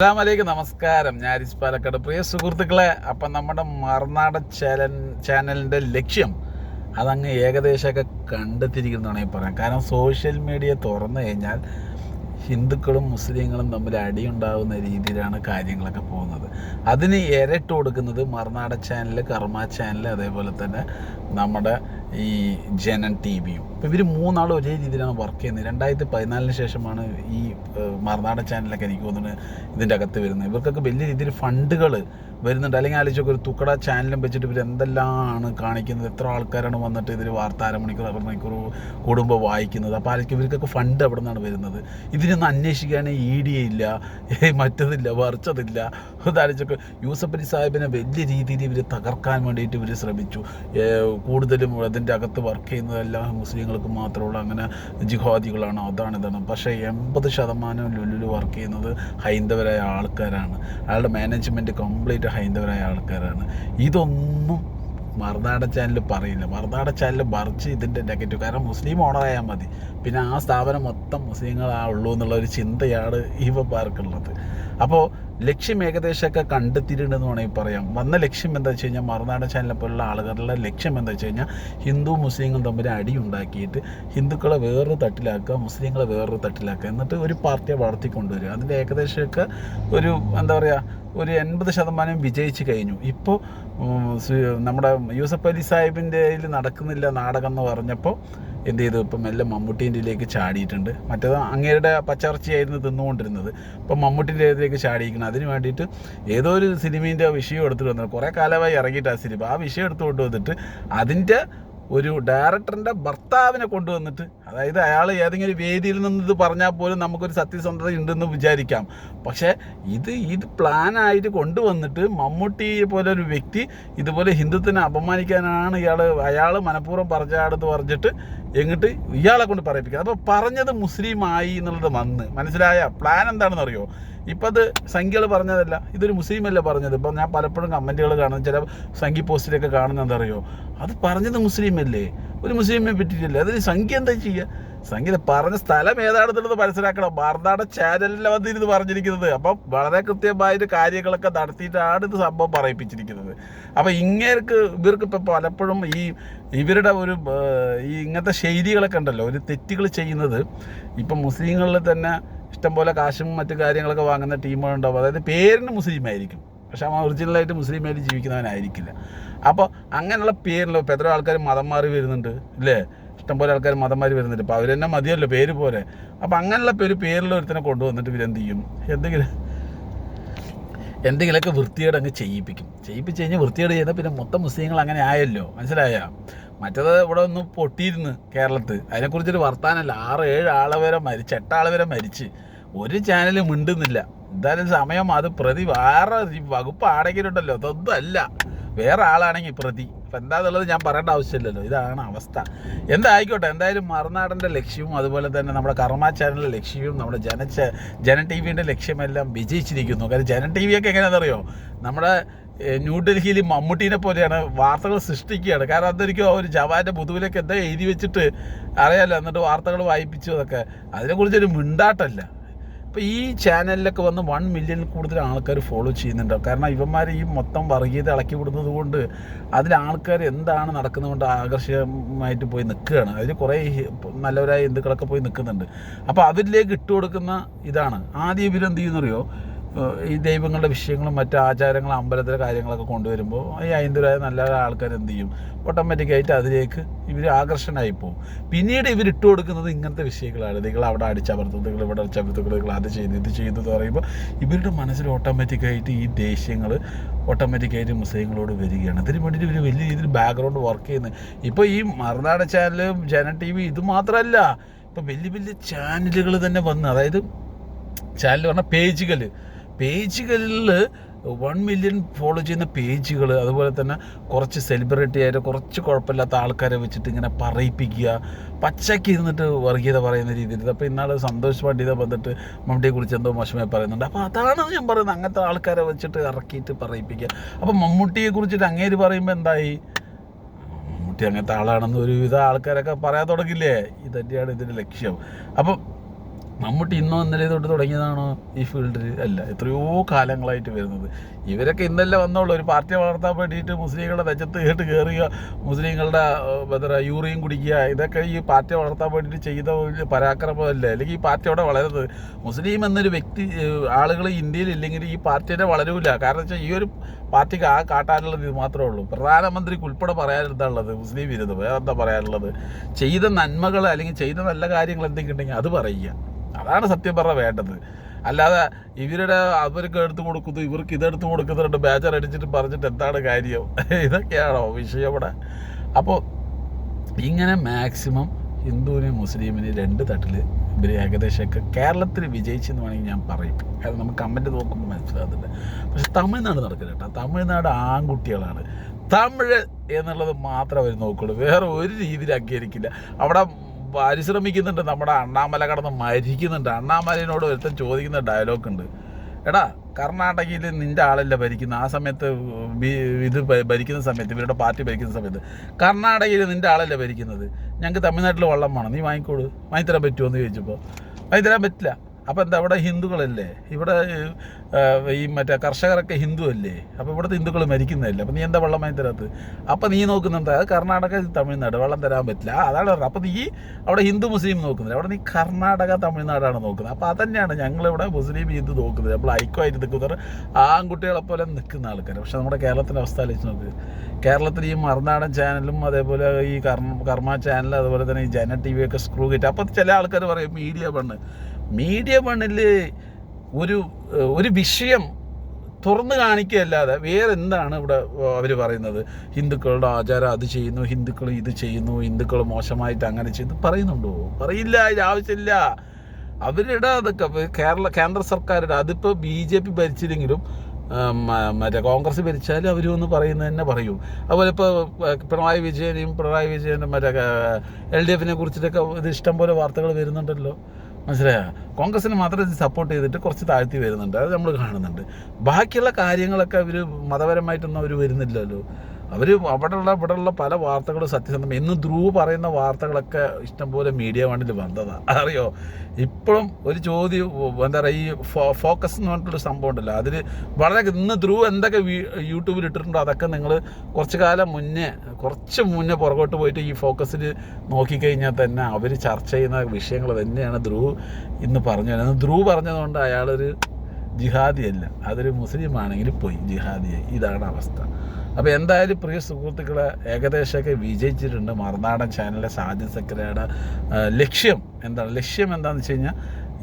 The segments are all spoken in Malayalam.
അസ്സലാമലൈക്കും, നമസ്കാരം. ഞാൻ അരിസ് പാലക്കാട്. പ്രിയ സുഹൃത്തുക്കളെ, അപ്പം നമ്മുടെ മറുനാടൻ ചാനലിൻ്റെ ലക്ഷ്യം അതങ്ങ് ഏകദേശമൊക്കെ കണ്ടെത്തിയിരിക്കുന്നതാണ് പറയാം. കാരണം സോഷ്യൽ മീഡിയ തുറന്നു കഴിഞ്ഞാൽ ഹിന്ദുക്കളും മുസ്ലിങ്ങളും തമ്മിൽ അടിയുണ്ടാകുന്ന രീതിയിലാണ് കാര്യങ്ങളൊക്കെ പോകുന്നത്. അതിന് ഇരട്ട് കൊടുക്കുന്നത് മറുനാടൻ ചാനൽ, കർമ്മ ചാനൽ, അതേപോലെ തന്നെ നമ്മുടെ ഈ ജനൻ ടി വിയും. ഇപ്പോൾ ഇവർ മൂന്നാളും ഒരേ രീതിയിലാണ് വർക്ക് ചെയ്യുന്നത്. 2014 ശേഷമാണ് ഈ മറുനാടൻ ചാനലൊക്കെ എനിക്ക് തോന്നുന്നത് ഇതിൻ്റെ അകത്ത് വരുന്നത്. ഇവർക്കൊക്കെ വലിയ രീതിയിൽ ഫണ്ടുകൾ വരുന്നുണ്ട്. അല്ലെങ്കിൽ ആലോചിച്ചൊക്കെ ഒരു തുക്കട ചാനലും വെച്ചിട്ട് ഇവർ എന്തെല്ലാമാണ് കാണിക്കുന്നത്, എത്ര ആൾക്കാരാണ് വന്നിട്ട് ഇതിൽ വാർത്ത അരമണിക്കൂർ കൂടുമ്പോൾ വായിക്കുന്നത്. അപ്പോൾ ആലോചിക്കും ഇവർക്കൊക്കെ ഫണ്ട് എവിടെ നിന്നാണ് വരുന്നത്. ഇതിനൊന്നും അന്വേഷിക്കുകയാണെങ്കിൽ ED ഇല്ല, മറ്റതില്ല, മറിച്ചതില്ല. അതാലോചിച്ചൊക്കെ യൂസഫ് അലി സാഹിബിനെ വലിയ രീതിയിൽ ഇവർ തകർക്കാൻ വേണ്ടിയിട്ട് ഇവർ ശ്രമിച്ചു. കൂടുതലും അതിൻ്റെ അകത്ത് വർക്ക് ചെയ്യുന്നതെല്ലാം മുസ്ലിങ്ങൾക്ക് മാത്രമുള്ള അങ്ങനെ ജിഹാദികളാണ്, ഇതാണ്. പക്ഷേ 80% ലുലുവിൽ വർക്ക് ചെയ്യുന്നത് ഹൈന്ദവരായ ആൾക്കാരാണ്. അയാളുടെ മാനേജ്മെൻറ്റ് കംപ്ലീറ്റ് ഹൈന്ദവരായ ആൾക്കാരാണ്. ഇതൊന്നും മറുനാടൻ ചാനൽ പറയില്ല. മറുനാടൻ ചാനൽ മറിച്ച് ഇതിൻ്റെ നെഗറ്റീവ്. കാരണം മുസ്ലിം ഓണറായാൽ മതി, പിന്നെ ആ സ്ഥാപനം മൊത്തം മുസ്ലിങ്ങളാണുള്ളൂ എന്നുള്ള ഒരു ചിന്തയാണ് ഇവന്മാർക്കുള്ളത്. അപ്പോൾ ലക്ഷ്യം ഏകദേശമൊക്കെ കണ്ടെത്തിയിട്ടുണ്ടെന്ന് വേണമെങ്കിൽ പറയാം. വന്ന ലക്ഷ്യം എന്താ വെച്ച് കഴിഞ്ഞാൽ, മറുനാടൻ ചാനലിനെ പോലുള്ള ആളുകളുടെ ലക്ഷ്യം എന്താ വെച്ച് കഴിഞ്ഞാൽ, ഹിന്ദു മുസ്ലിങ്ങളും തമ്മിൽ അടി ഉണ്ടാക്കിയിട്ട് ഹിന്ദുക്കളെ വേറൊരു തട്ടിലാക്കുക, മുസ്ലിങ്ങളെ വേറൊരു തട്ടിലാക്കുക, എന്നിട്ട് ഒരു പാർട്ടിയെ വളർത്തിക്കൊണ്ടുവരിക. അതിൻ്റെ ഏകദേശമൊക്കെ ഒരു എന്താ പറയുക, ഒരു 80% വിജയിച്ച് കഴിഞ്ഞു. ഇപ്പോൾ നമ്മുടെ യൂസഫ് അലി സാഹിബിൻ്റെ നടക്കുന്നില്ല നാടകം എന്ന് പറഞ്ഞപ്പോൾ എന്ത് ചെയ്തു, ഇപ്പം മെല്ലെ മമ്മൂട്ടീൻ്റെ ഇതിലേക്ക് ചാടിയിട്ടുണ്ട്. മറ്റേത് അങ്ങേരുടെ പച്ചർച്ചയായിരുന്നു തിന്നുകൊണ്ടിരുന്നത്. ഇപ്പം മമ്മൂട്ടീൻ്റെ ഇതിലേക്ക് ചാടിയിരിക്കണം. അതിന് വേണ്ടിയിട്ട് ഏതോ ഒരു സിനിമേൻ്റെ വിഷയം എടുത്തിട്ട് വന്നത്, കുറേ കാലമായി ഇറങ്ങിയിട്ട് ആ സിനിമ, ആ വിഷയം എടുത്തുകൊണ്ട് വന്നിട്ട് അതിൻ്റെ ഒരു ഡയറക്ടറിൻ്റെ ഭർത്താവിനെ കൊണ്ടുവന്നിട്ട്, അതായത് അയാൾ ഏതെങ്കിലും വേദിയിൽ നിന്ന് ഇത് പറഞ്ഞാൽ പോലും നമുക്കൊരു സത്യസന്ധത ഉണ്ടെന്ന് വിചാരിക്കാം. പക്ഷേ ഇത് പ്ലാനായിട്ട് കൊണ്ടുവന്നിട്ട് മമ്മൂട്ടിയെ പോലെ ഒരു വ്യക്തി ഇതുപോലെ ഹിന്ദുത്വനെ അപമാനിക്കാനാണ് അയാൾ മനഃപൂർവ്വം പറഞ്ഞിട്ട് എങ്ങിട്ട് ഇയാളെ കൊണ്ട് പറയിപ്പിക്കുക. അപ്പോൾ പറഞ്ഞത് മുസ്ലിം ആയി എന്നുള്ളത് മനസ്സിലായ പ്ലാൻ എന്താണെന്ന് അറിയോ? ഇപ്പം അത് സംഖ്യകൾ പറഞ്ഞതല്ല, ഇതൊരു മുസ്ലിമല്ല പറഞ്ഞത്. ഇപ്പം ഞാൻ പലപ്പോഴും കമൻറ്റുകൾ കാണുന്ന ചില സംഖ്യ പോസ്റ്റിലൊക്കെ കാണുന്നത് എന്താ അറിയോ, അത് പറഞ്ഞത് മുസ്ലിമല്ലേ, ഒരു മുസ്ലിമിനെ പറ്റിയിട്ടില്ലേ. അതിന് സംഖ്യ എന്താ ചെയ്യുക? സംഖ്യ പറഞ്ഞ സ്ഥലം ഏതാണെന്നുള്ളത് മനസ്സിലാക്കണം. മറുനാടൻ ചാനലിൽ വന്നിരുന്ന് പറഞ്ഞിരിക്കുന്നത്. അപ്പം വളരെ കൃത്യമായിട്ട് കാര്യങ്ങളൊക്കെ നടത്തിയിട്ടാണ് ഇത് സംഭവം പറയിപ്പിച്ചിരിക്കുന്നത്. അപ്പം ഇവർക്ക് ഇപ്പം പലപ്പോഴും ഇവരുടെ ഒരു ഇങ്ങനത്തെ ശൈലികളൊക്കെ ഉണ്ടല്ലോ, ഒരു തെറ്റുകൾ ചെയ്യുന്നത്. ഇപ്പം മുസ്ലിങ്ങളിൽ തന്നെ ഇഷ്ടംപോലെ കാശും മറ്റു കാര്യങ്ങളൊക്കെ വാങ്ങുന്ന ടീമുകളുണ്ടാവും. അതായത് പേരിന് മുസ്ലിം ആയിരിക്കും, പക്ഷെ അവൻ ഒറിജിനലായിട്ട് മുസ്ലിമായിട്ട് ജീവിക്കുന്നവനായിരിക്കില്ല. അപ്പോൾ അങ്ങനെയുള്ള പേരിലോ ഇപ്പം എത്ര ആൾക്കാർ മതം മാറി വരുന്നുണ്ട് ഇല്ലേ, ഇഷ്ടംപോലെ ആൾക്കാർ മതം മാറി വരുന്നുണ്ട്. അപ്പോൾ അവർ തന്നെ മതിയല്ലോ പേര് പോലെ. അപ്പോൾ അങ്ങനെയുള്ള പേരിൽ ഒരുത്തനെ കൊണ്ടുവന്നിട്ട് ഇവരെന്ത് ചെയ്യും, എന്തെങ്കിലുമൊക്കെ വൃത്തികേട് അങ്ങ് ചെയ്യിപ്പിച്ച് കഴിഞ്ഞാൽ വൃത്തികേട് ചെയ്യുന്നത് പിന്നെ മൊത്തം മുസ്ലിങ്ങൾ അങ്ങനെ ആയല്ലോ, മനസ്സിലായ. മറ്റേത് ഇവിടെ ഒന്ന് പൊട്ടിയിരുന്നു കേരളത്തിൽ, അതിനെക്കുറിച്ചൊരു വർത്താനമല്ല. 6-7 ആളെ വരെ മരിച്ച്, 8 ആളെ വരെ മരിച്ച്, ഒരു ചാനൽ മിണ്ടുന്നില്ല. എന്തായാലും സമയം അത് പ്രതി വേറെ വകുപ്പ് ആണെങ്കിലുണ്ടല്ലോ, അതൊന്നും അല്ല, വേറെ ആളാണെങ്കിൽ പ്രതി. അപ്പം എന്താണെന്നുള്ളത് ഞാൻ പറയേണ്ട ആവശ്യമില്ലല്ലോ, ഇതാണ് അവസ്ഥ. എന്തായിക്കോട്ടെ, എന്തായാലും മറുനാടൻ്റെ ലക്ഷ്യവും അതുപോലെ തന്നെ നമ്മുടെ കർമ്മ ചാനലിൻ്റെ ലക്ഷ്യവും നമ്മുടെ ജനൻ ടി വിൻ്റെ ലക്ഷ്യമെല്ലാം വിജയിച്ചിരിക്കുന്നു. കാരണം ജനൻ ടി വിയൊക്കെ എങ്ങനെയാണെന്നറിയോ, നമ്മുടെ ന്യൂഡൽഹിയിൽ മമ്മൂട്ടീനെ പോലെയാണ്, വാർത്തകൾ സൃഷ്ടിക്കുകയാണ്. കാരണം അതൊരിക്കും ഒരു ജവാൻ്റെ മുതുകിലേക്ക് എന്താ എഴുതി വെച്ചിട്ട് അറിയാമല്ലോ, എന്നിട്ട് വാർത്തകൾ വായിപ്പിച്ചു. അതൊക്കെ അതിനെക്കുറിച്ചൊരു മിണ്ടാട്ടല്ല. ഇപ്പോൾ ഈ ചാനലിലൊക്കെ വന്ന് 1 മില്യണിൽ കൂടുതൽ ആൾക്കാർ ഫോളോ ചെയ്യുന്നുണ്ട്. കാരണം ഇവന്മാർ ഈ മൊത്തം വർഗീയത ഇളക്കി വിടുന്നത് കൊണ്ട് അതിൽ ആൾക്കാർ എന്താണ് നടക്കുന്നതുകൊണ്ട് ആകർഷകമായിട്ട് പോയി നിൽക്കുകയാണ്. അതിൽ കുറേ നല്ലവരായ ഹിന്ദുക്കളൊക്കെ പോയി നിൽക്കുന്നുണ്ട്. അപ്പോൾ അവരിലേക്ക് ഇട്ട് കൊടുക്കുന്ന ഇതാണ്. ആദ്യം ഇവരെന്ത് ചെയ്യുന്നറിയോ, ഈ ദൈവങ്ങളുടെ വിഷയങ്ങളും മറ്റ് ആചാരങ്ങളും അമ്പലത്തിലെ കാര്യങ്ങളൊക്കെ കൊണ്ടുവരുമ്പോൾ ഈ ഹൈന്ദവരായ നല്ല ആൾക്കാർ എന്ത് ചെയ്യും, ഓട്ടോമാറ്റിക്കായിട്ട് അതിലേക്ക് ഇവർ ആകർഷണമായി പോകും. പിന്നീട് ഇവർ ഇട്ട് കൊടുക്കുന്നത് ഇങ്ങനത്തെ വിഷയങ്ങളാണ്. നിങ്ങൾ അവിടെ അടിച്ചമർത്തും, നിങ്ങൾ ഇവിടെ അടിച്ചമർത്തും, നിങ്ങൾ അത് ചെയ്യുന്നു ഇത് ചെയ്യുന്നു എന്ന് പറയുമ്പോൾ ഇവരുടെ മനസ്സിൽ ഓട്ടോമാറ്റിക്കായിട്ട് ഈ ദേഷ്യങ്ങൾ ഓട്ടോമാറ്റിക്കായിട്ട് മുസ്ലിങ്ങളോട് വരികയാണ്. അതിന് വേണ്ടിയിട്ട് ഇവർ വലിയ രീതിയിൽ ബാക്ക്ഗ്രൗണ്ട് വർക്ക് ചെയ്യുന്നത്. ഇപ്പോൾ ഈ മറുനാടൻ ചാനലും ജനൻ ടി വി ഇത് മാത്രമല്ല, ഇപ്പോൾ വലിയ ചാനലുകൾ തന്നെ വന്ന്, അതായത് ചാനൽ പറഞ്ഞാൽ പേജുകളിൽ 1 മില്യൺ ഫോളോ ചെയ്യുന്ന പേജുകൾ, അതുപോലെ തന്നെ കുറച്ച് സെലിബ്രിറ്റി ആയിട്ട് കുറച്ച് കുഴപ്പമില്ലാത്ത ആൾക്കാരെ വെച്ചിട്ട് ഇങ്ങനെ പറയിപ്പിക്കുക, പച്ചയ്ക്ക് ഇരുന്നിട്ട് വർഗീയത പറയുന്ന രീതിയിൽ. അപ്പോൾ ഇന്നാൾ സന്തോഷ് പണ്ഡിത വന്നിട്ട് മമ്മൂട്ടിയെക്കുറിച്ച് എന്തോ മോശമായി പറയുന്നുണ്ട്. അപ്പോൾ അതാണ് ഞാൻ പറയുന്നത്, അങ്ങനത്തെ ആൾക്കാരെ വെച്ചിട്ട് ഇറക്കിയിട്ട് പറയിപ്പിക്കുക. അപ്പോൾ മമ്മൂട്ടിയെക്കുറിച്ചിട്ട് അങ്ങേര് പറയുമ്പോൾ എന്തായി, മമ്മൂട്ടി അങ്ങനത്തെ ആളാണെന്ന് ഒരുവിധ ആൾക്കാരൊക്കെ പറയാൻ തുടങ്ങില്ലേ. ഇതന്നെയാണ് ഇതിൻ്റെ ലക്ഷ്യം. അപ്പം മമ്മൂട്ടി ഇന്നോ ഇന്നലെ തൊട്ട് തുടങ്ങിയതാണോ ഈ ഫീൽഡിൽ? അല്ല, എത്രയോ കാലങ്ങളായിട്ട് വരുന്നത്. ഇവരൊക്കെ ഇന്നലെ വന്നോളൂ. ഒരു പാർട്ടിയെ വളർത്താൻ വേണ്ടിയിട്ട് മുസ്ലിങ്ങളുടെ നെഞ്ചത്ത് കേട്ട് കയറുക, മുസ്ലിങ്ങളുടെ എന്താ പറയുക യൂറിയും കുടിക്കുക, ഇതൊക്കെ ഈ പാർട്ടിയെ വളർത്താൻ വേണ്ടിയിട്ട് ചെയ്ത ഒരു പരാക്രമമല്ലേ? അല്ലെങ്കിൽ ഈ പാർട്ടി അവിടെ വളരുന്നത്? മുസ്ലിം എന്നൊരു വ്യക്തി ആളുകൾ ഇന്ത്യയിൽ ഇല്ലെങ്കിൽ ഈ പാർട്ടിയെ വളരൂല. കാരണം വെച്ചാൽ ഈ ഒരു പാർട്ടിക്ക് കാട്ടാനുള്ളത് ഇത് മാത്രമേ ഉള്ളൂ. പ്രധാനമന്ത്രിക്ക് ഉൾപ്പെടെ പറയാനെന്താണുള്ളത്? മുസ്ലിം വിരുദ്ധ. വേറെ എന്താ പറയാനുള്ളത്? ചെയ്ത നന്മകൾ അല്ലെങ്കിൽ ചെയ്ത നല്ല കാര്യങ്ങൾ എന്തെങ്കിലും ഉണ്ടെങ്കിൽ അത് പറയുക. അതാണ് സത്യം പറഞ്ഞാൽ വേണ്ടത്. അല്ലാതെ അവർക്ക് എടുത്തു കൊടുക്കുന്നു, ഇവർക്ക് ഇതെടുത്ത് കൊടുക്കുന്നുണ്ട്, ബേജർ അടിച്ചിട്ട് പറഞ്ഞിട്ട് എന്താണ് കാര്യം? ഇതൊക്കെയാണോ വിഷയം ഇവിടെ? അപ്പോൾ ഇങ്ങനെ മാക്സിമം ഹിന്ദുവിനെയും മുസ്ലിമിനെയും രണ്ട് തട്ടിൽ ഇവർ ഏകദേശമൊക്കെ കേരളത്തിൽ വിജയിച്ചെന്ന് വേണമെങ്കിൽ ഞാൻ പറയും. കാരണം നമുക്ക് കമൻറ്റ് നോക്കുമ്പോൾ മനസ്സിലാകുന്നുണ്ട്. പക്ഷെ തമിഴ്നാട് നടക്കില്ല കേട്ടോ. തമിഴ്നാട് ആൺകുട്ടികളാണ്. തമിഴ് എന്നുള്ളത് മാത്രമേ അവർ നോക്കുള്ളൂ. വേറെ ഒരു രീതിയിൽ അംഗീകരിക്കില്ല. അവിടെ പരിശ്രമിക്കുന്നുണ്ട്. നമ്മുടെ അണ്ണാമല കടന്ന് മരിക്കുന്നുണ്ട്. അണ്ണാമലയോട് ഒരുത്തൻ ചോദിക്കുന്ന ഡയലോഗുണ്ട്, എടാ കർണാടകയിൽ നിൻ്റെ ആളല്ല ഭരിക്കുന്നത്, ആ സമയത്ത് ഇത് ഭരിക്കുന്ന സമയത്ത്, ഇവരുടെ പാർട്ടി ഭരിക്കുന്ന സമയത്ത് കർണാടകയിൽ നിൻ്റെ ആളല്ല ഭരിക്കുന്നത്, ഞങ്ങൾക്ക് തമിഴ്നാട്ടിൽ വെള്ളം വേണം, നീ വാങ്ങിത്തരാൻ പറ്റുമോ എന്ന് ചോദിച്ചപ്പോൾ വാങ്ങിത്തരാൻ പറ്റില്ല. അപ്പോൾ എന്താ, ഇവിടെ ഹിന്ദുക്കളല്ലേ, ഇവിടെ ഈ മറ്റേ കർഷകരൊക്കെ ഹിന്ദു അല്ലേ, അപ്പോൾ ഇവിടുത്തെ ഹിന്ദുക്കൾ മരിക്കുന്നതല്ലേ, അപ്പോൾ നീ എന്താ വെള്ളം വാങ്ങി തരാത്തത്? അപ്പോൾ നീ നോക്കുന്നുണ്ട് അത് കർണാടക തമിഴ്നാട് വെള്ളം തരാൻ പറ്റില്ല, അതാണ് പറഞ്ഞത്. അപ്പോൾ നീ അവിടെ ഹിന്ദു മുസ്ലിം നോക്കുന്നില്ല, അവിടെ നീ കർണാടക തമിഴ്നാടാണ് നോക്കുന്നത്. അപ്പോൾ അതന്നെയാണ് ഞങ്ങളിവിടെ മുസ്ലിം ഹിന്ദു നോക്കുന്നത്. നമ്മൾ ഐക്യമായിട്ട് നിൽക്കുന്നത് ആൺകുട്ടികളെ പോലെ നിൽക്കുന്ന ആൾക്കാർ. പക്ഷെ നമ്മുടെ കേരളത്തിൻ്റെ അവസ്ഥ ആലോചിച്ച് നോക്ക്. കേരളത്തിൽ ഈ മറുനാടൻ ചാനലും അതേപോലെ ഈ കർമ്മ ചാനൽ, അതുപോലെ തന്നെ ഈ ജന ടി വിയൊക്കെ സ്ക്രൂ കിട്ടും. അപ്പോൾ ചില ആൾക്കാർ പറയും മീഡിയ മണ്ണിൽ ഒരു വിഷയം തുറന്നു കാണിക്കുകയല്ലാതെ വേറെ എന്താണ് ഇവിടെ അവർ പറയുന്നത്? ഹിന്ദുക്കളുടെ ആചാരം അത് ചെയ്യുന്നു, ഹിന്ദുക്കൾ ഇത് ചെയ്യുന്നു, ഹിന്ദുക്കൾ മോശമായിട്ട് അങ്ങനെ ചെയ്യുന്നു പറയുന്നുണ്ടോ? പറയില്ല, ഇത് ആവശ്യമില്ല. അവരുടെ അതൊക്കെ കേന്ദ്ര സർക്കാരുടെ, അതിപ്പോൾ BJP ഭരിച്ചില്ലെങ്കിലും മറ്റേ കോൺഗ്രസ് ഭരിച്ചാലും അവർ ഒന്ന് പറയുന്നത് തന്നെ പറയൂ. അതുപോലെ ഇപ്പോൾ പിണറായി വിജയനും മറ്റേ LDFനെ കുറിച്ചിട്ടൊക്കെ ഇത് ഇഷ്ടംപോലെ വാർത്തകൾ വരുന്നുണ്ടല്ലോ, മനസ്സിലായോ? കോൺഗ്രസിന് മാത്രം ഇത് സപ്പോർട്ട് ചെയ്തിട്ട് കുറച്ച് താഴ്ത്തി വരുന്നുണ്ട്, അത് നമ്മൾ കാണുന്നുണ്ട്. ബാക്കിയുള്ള കാര്യങ്ങളൊക്കെ അവർ മതപരമായിട്ടൊന്നും അവർ വരുന്നില്ലല്ലോ. അവർ ഇവിടെയുള്ള പല വാർത്തകളും സത്യസന്ധം. ഇന്ന് ധ്രുവ് പറയുന്ന വാർത്തകളൊക്കെ ഇഷ്ടംപോലെ മീഡിയ വണ്ടിൽ വന്നതാണ്, അറിയോ? ഇപ്പോഴും ഒരു ചോദ്യം എന്താ പറയുക, ഈ ഫോക്കസ് എന്ന് പറഞ്ഞിട്ടൊരു സംഭവം ഉണ്ടല്ലോ, അതിൽ വളരെ ഇന്ന് ധ്രുവ് എന്തൊക്കെ യൂട്യൂബിൽ ഇട്ടിട്ടുണ്ടോ അതൊക്കെ നിങ്ങൾ കുറച്ച് മുന്നേ പുറകോട്ട് പോയിട്ട് ഈ ഫോക്കസിൽ നോക്കിക്കഴിഞ്ഞാൽ തന്നെ അവർ ചർച്ച ചെയ്യുന്ന വിഷയങ്ങൾ തന്നെയാണ് ധ്രുവ് ഇന്ന് പറഞ്ഞത്. ധ്രുവ് പറഞ്ഞതുകൊണ്ട് അയാളൊരു ജിഹാദിയല്ല, അതൊരു മുസ്ലിം ആണെങ്കിൽ പോയി ജിഹാദിയായി. ഇതാണ് അവസ്ഥ. അപ്പോൾ എന്തായാലും പ്രിയ സുഹൃത്തുക്കളെ, ഏകദേശമൊക്കെ വിജയിച്ചിട്ടുണ്ട് മറുനാടൻ ചാനലിലെ സാജിദ് സക്കറിയുടെ ലക്ഷ്യം എന്താണെന്ന് വെച്ച് കഴിഞ്ഞാൽ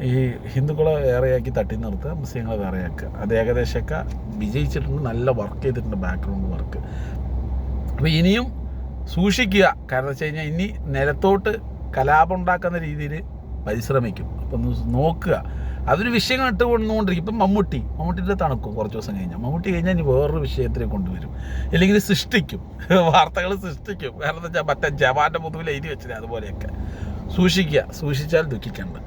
ഈ ഹിന്ദുക്കളെ വേറെയാക്കി തട്ടി നിർത്തുക, മുസ്ലിങ്ങളെ വേറെയാക്കുക. അത് ഏകദേശമൊക്കെ വിജയിച്ചിട്ടുണ്ട്. നല്ല വർക്ക് ചെയ്തിട്ടുണ്ട്, ബാക്ക്ഗ്രൗണ്ട് വർക്ക്. അപ്പോൾ ഇനിയും സൂക്ഷിക്കുക. കാരണം വെച്ച് കഴിഞ്ഞാൽ ഇനി നിലത്തോട്ട് കലാപം ഉണ്ടാക്കുന്ന രീതിയിൽ പരിശ്രമിക്കും. അപ്പം ഒന്ന് നോക്കുക. അതൊരു വിഷയങ്ങൾ ഇട്ട് കൊണ്ടുകൊണ്ടിരിക്കും. ഇപ്പം മമ്മൂട്ടിയുടെ തണുക്കും കുറച്ച് ദിവസം കഴിഞ്ഞാൽ. മമ്മൂട്ടി കഴിഞ്ഞാൽ ഇനി വേറൊരു വിഷയത്തിനെ കൊണ്ടുവരും, അല്ലെങ്കിൽ സൃഷ്ടിക്കും, വാർത്തകൾ സൃഷ്ടിക്കും. കാരണം എന്താ വെച്ചാൽ മറ്റേ ജവാൻ്റെ മുതുകിൽ എഴുതി വെച്ചില്ല, അതുപോലെയൊക്കെ. സൂക്ഷിച്ചാൽ ദുഃഖിക്കേണ്ട.